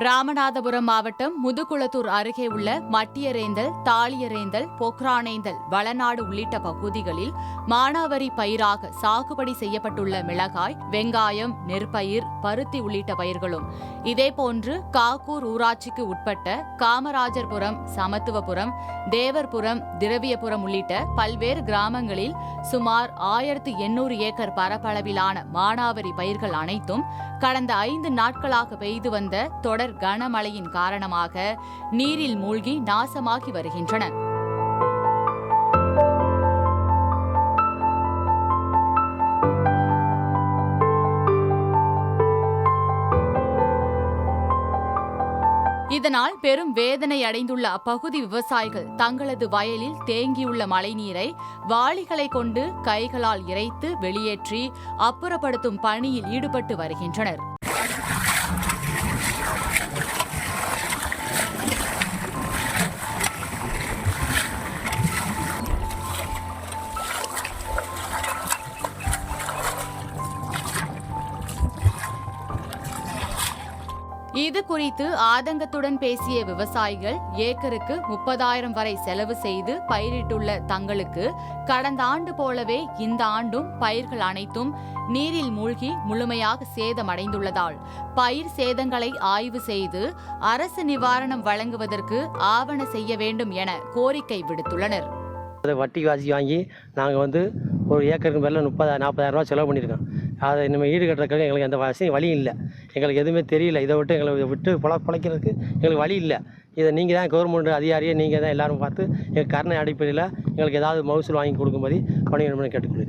ராமநாதபுரம் மாவட்டம் முதுகுளத்தூர் அருகே உள்ள மட்டியரேந்தல், தாளியரேந்தல், பொக்ரானேந்தல், வளநாடு உள்ளிட்ட பகுதிகளில் மானாவரி பயிராக சாகுபடி செய்யப்பட்டுள்ள மிளகாய், வெங்காயம், நெற்பயிர், பருத்தி உள்ளிட்ட பயிர்களும், இதேபோன்று காக்கூர் ஊராட்சிக்கு உட்பட்ட காமராஜர்புரம், சமத்துவபுரம், தேவர்புரம், திரவியபுரம் உள்ளிட்ட பல்வேறு கிராமங்களில் சுமார் 1800 ஏக்கர் பரப்பளவிலான மானாவரி பயிர்கள் அனைத்தும் கடந்த 5 நாட்களாக பெய்து வந்த தொடர் கனமழையின் காரணமாக நீரில் மூழ்கி நாசமாகி வருகின்றன. இதனால் பெரும் வேதனை அடைந்துள்ள அப்பகுதி விவசாயிகள் தங்களது வயலில் தேங்கியுள்ள மழைநீரை வாளிகளை கொண்டு கைகளால் இறைத்து வெளியேற்றி அப்புறப்படுத்தும் பணியில் ஈடுபட்டு வருகின்றனர். இது குறித்து ஆதங்கத்துடன் பேசிய விவசாயிகள், ஏக்கருக்கு 30,000 வரை செலவு செய்து பயிரிட்டுள்ள தங்களுக்கு கடந்த ஆண்டு போலவே இந்த ஆண்டும் பயிர்கள் அனைத்தும் நீரில் மூழ்கி முழுமையாக சேதமடைந்துள்ளதால் பயிர் சேதங்களை ஆய்வு செய்து அரசு நிவாரணம் வழங்குவதற்கு ஆவண செய்ய வேண்டும் என கோரிக்கை விடுத்துள்ளனர். வட்டி வாங்கி நாங்கள் ஒரு ஏக்கருக்கு மேலே 40,000 ரூபா செலவு பண்ணியிருக்கோம். அதை இனிமேல் ஈடு கட்டுறதுக்கு எங்களுக்கு எந்த வழி இல்லை. எங்களுக்கு எதுவுமே தெரியல. இதை விட்டு எங்களை விட்டு பிழைக்கிறதுக்கு எங்களுக்கு வழி இல்லை. இதை நீங்கள் தான் கவர்மெண்ட் அதிகாரியை நீங்கள் தான் எல்லாரும் பார்த்து எங்கள் கருணை அடிப்படையில் எங்களுக்கு ஏதாவது மகசூல் வாங்கி கொடுக்கும்போது பணியிடம்னு கேட்டுக்கொள்கிறேன்.